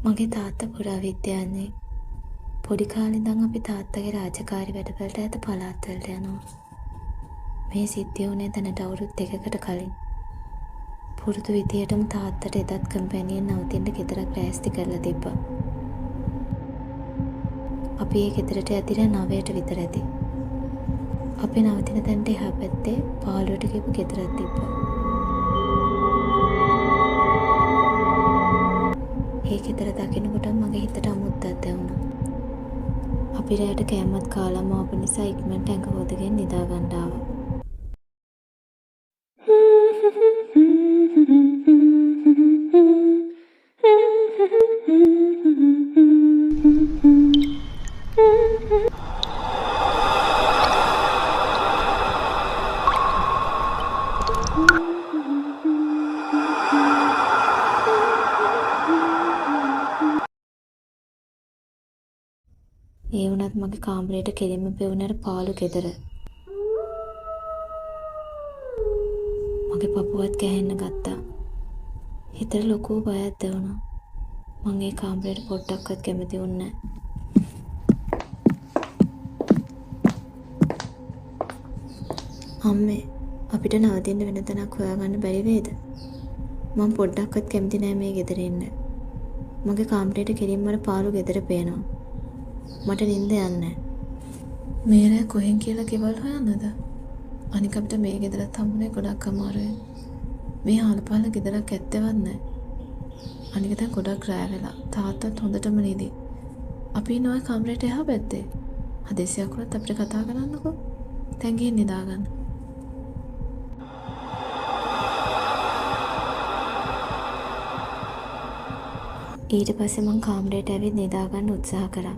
මගේ තාත්තා පුරාවිද්‍යාඥයෙක්. පොඩි කාලේ ඉඳන් අපි තාත්තගේ රාජකාරි වැඩවලට ඈත පළාත්වලට යනවා. මේ සිද්ධිය වුණේ දැනට අවුරුදු 2කට කලින්. පුරුදු විදියටම තාත්තට එදත් කම්පැනියෙන් නවතින්න ගෙදරක් ලෑස්ති කරලා තිබ්බා. අපි ඒ ගෙදරට යද්දී 9ට විතර ඇති. අපි නවතින තැනට එහා පැත්තේ 15ට ගිහපු ගෙදරක් තිබ්බා. ඒ ගෙදර දකිනකොට මගේ හිතට අමුත්තක් දැනුණා. අපි රැයට කෑමත් කාලාම ආපු නිසා ඉක්මනට ඇඟ හොදගෙන නිදා ගන්න ආවා. ඒ වුණත් මගේ කාමරේට කෙලින්ම පෙවුනර පාළු ගෙදර. මගේ පපුවත් ගැහෙන්න ගත්තා. හිතට ලොකු බයක් දැනුණා. මම ඒ කාමරේට පොඩ්ඩක්වත් කැමති වුණේ නැහැ. අම්මේ අපිට නවතින්න වෙන තැනක් හොයාගන්න බැරි වේද? මම පොඩ්ඩක්වත් කැමති නෑ මේ ගෙදර ඉන්න. මගේ කාමරේට කෙලින්ම පාළු ගෙදර පේනවා. මට නිින්ද යන්නේ. මේ රෑ කොහෙන් කියලා ගෙවල් හොයන්නද? අනික අපිට මේ ගෙදරත් හම්බුනේ ගොඩක් අමාරුයි. මේ හාල්පාල ගෙදරක් ඇත්තවත් නැහැ. අනික දැන් ගොඩක් රෑ වෙලා. තාත්තත් හොඳටම නිදි. අපි ඉන්න ඔය කාමරේට එහා පැත්තේ. හදිසියක් වුණත් අපිට කතා කරන්නකෝ. දැන් ගිහින් නිදා ගන්න. ඊට පස්සේ මං කාමරේට ඇවිත් නිදා ගන්න උත්සාහ කරා.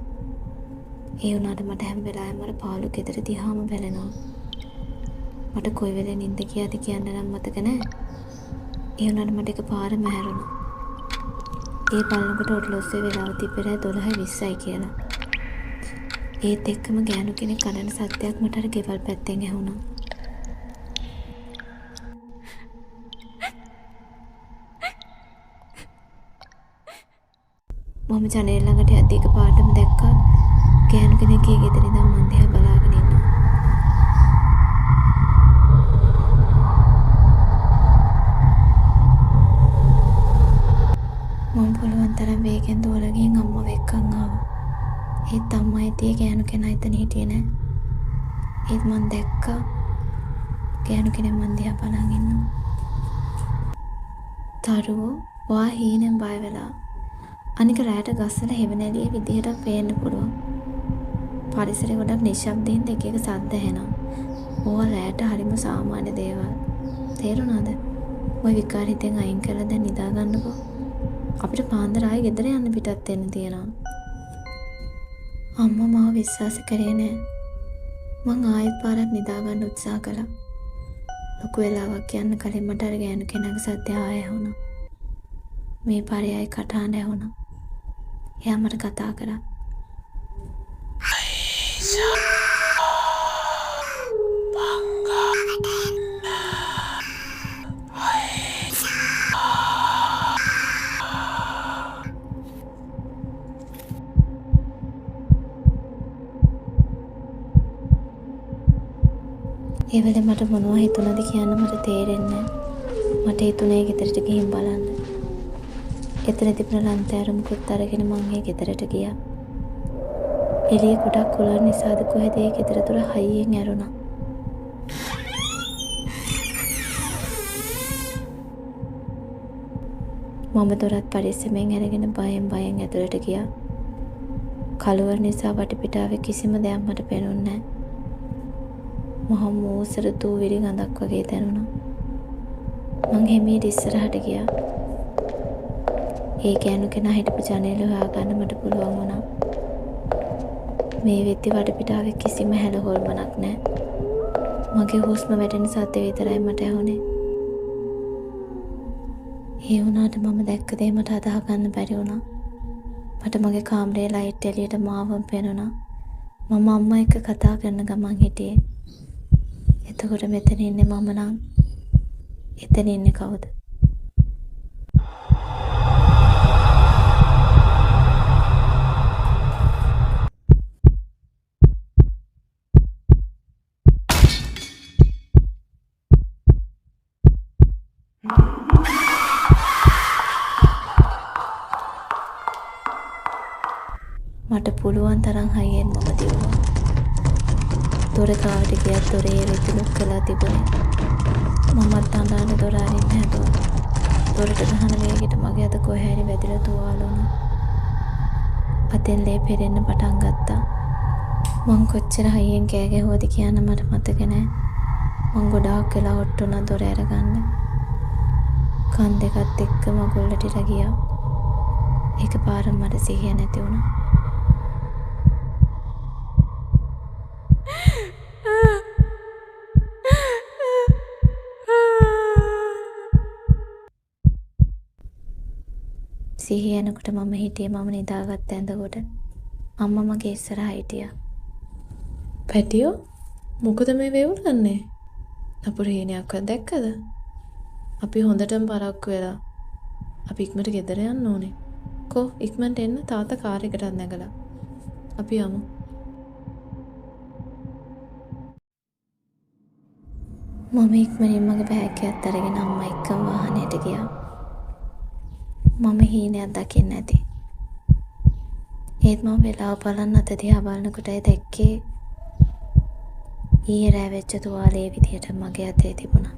ඒ වුණාට මට හැම වෙලාවෙම අර පාළු ගෙදර දිහාම බැලෙනවා. මට කොයි වෙලේ නිින්ද ගියාද කියන්න නම් මතක නැහැ. ඒ වුණාට මට එකපාරම හැරුණා. ඒ බලනකොට ඔට්ලොස්සේ වෙලාව තිබ්බේ 12:20යි කියලා. ඒත් එක්කම ගෑනු කෙනෙක් කඩන සද්දයක් මට අර ගෙවල් පැත්තෙන් ඇහුණා. මම ජනේල ළඟට යද්දී එකපාරටම දැක්කා ගෑනු කෙනෙක්ගේ ගෙදර ඉඳන් මන් දිහා බලාගෙන ඉන්නවා. මම පුළුවන් තරම් වේගෙන් දුවලා ගිහින් අම්මව එක්කන් ආවා. ඒත් අම්මා හිටියේ ගෑනු කෙනා එතන හිටියේ නෑ. ඒත් මන් දැක්කා ගෑනු කෙනෙක් මන් දිහා බලන් ඉන්නවා. තරුව වා හීනෙන් බය වෙලා. අනික රැයට ගස්වල හෙවණැලියේ විදිහට පේන්න පුළුවන්. පරිසරය ගොඩක් නිශ්ශබ්දයෙන් එක එක සද්ද ඇහෙනවා. ඕවා රැයට හරිම සාමාන්‍ය දේවල්. තේරුණාද? ඔය විකාර හිතෙන් අයින් කරලා දැන් නිදා ගන්නකෝ. අපිට පාන්දර ආයෙ ගෙදර යන්න පිටත් වෙන්න තියෙනවා. අම්මා මාව විශ්වාස කරේ නෑ. මං ආයෙත් පාරක් නිදා ගන්න උත්සාහ කළා. ලොකු වෙලාවක් යන්න කලින් මට අර ගෑනු කෙනාගේ සද්දය ආයෙ ඇහුණා. මේ පාරේ ආයෙ කටහඬ ඇහුණා. එයා මට කතා කරා. ඒ වෙලේ මට මොනවා හිතුණාද කියන්න මට තේරෙන්නේ නැහැ. මට හිතුණේ ගෙදරට ගිහින් බලන්න. එතන තිබුණ ලන්තෑරුම්කුත් අරගෙන මං ඒ ගෙදරට ගියා. එළිය ගොඩක් කුලර් නිසාද කොහෙද ඒ ගෙදර තුර හයියෙන් ඇරුණා. මම දොරත් පරිස්සමෙන් අරගෙන බයෙන් ඇතුළට ගියා. කළුවර නිසා වටපිටාවේ කිසිම දෙයක් මට පේනුන්නේ නැහැ. මහ මෝසර දූවිලි ගඳක් වගේ දැනුණා. මං හිමීට ඉස්සරහට ගියා. ඒ ගෑනු කෙනා හිටපු ජනේල හොයාගන්න මට පුළුවන් වුණා. මේ වෙද්දි වටපිටාවේ කිසිම හැල හොල්මනක් නැහැ. මගේ හුස්ම වැටෙන සද්ද විතරයි මට ඇහුනේ. ඒ වුණාට මම දැක්ක දේ මට අදාහ ගන්න බැරි වුණා. මට මගේ කාමරේ ලයිට් එළියට මාවම පේනුණා. මම අම්මා එක්ක කතා කරන ගමන් හිටියේ. එතකොට මෙතන ඉන්නේ මම නම් එතන ඉන්නේ කවුද? මට පුළුවන් තරම් හයියෙන් මම දිව්වා. දොර ගාවට ගියත් දොරේ රිතිලුක් කළා තිබුණේ. මමත් අඬන දොර අරින්න හැදුවා. දොරට ගහන වේගෙට මගේ අත කොහේ හරි වැදිලා තුවාල වුණා. අතෙන් ලේ පෙරෙන්න පටන් ගත්තා. මං කොච්චර හයියෙන් කෑ ගැහුවද කියන්න මට මතක නෑ. මං ගොඩාක් වෙලා හොට්ටුනා දොර අරගන්න. කන් දෙකත් එක්ක මගුල්ලට ගියා. එකපාරම මට සිහිය නැති වුණා. සිහිය එනකොට මම හිටියේ මම නිදාගත්ත ඇඳකොට. අම්මා මගේ ඉස්සරහා හිටියා. පැටියෝ මොකද මේ වේවුලන්නේ? අපුර හීනයක්වත් දැක්කද? අපි හොඳටම පරක්කු වෙලා. අපි ඉක්මනට ගෙදර යන්න ඕනේ. කෝ ඉක්මනට එන්න තාත්තා කාර් එකටත් නැගලා. අපි යමු. මම ඉක්මනින් මගේ බෑග් එකත් අරගෙන අම්මා එක්කම වාහනයට ගියා. මම හීනයක් දකින්න ඇති. ඒත් මම වෙලාව බලන්න අත දිහා බලනකොටයි දැක්කේ ඊයේ රෑ වෙච්ච තුවාලේ විදියට මගේ අතේ තිබුණා.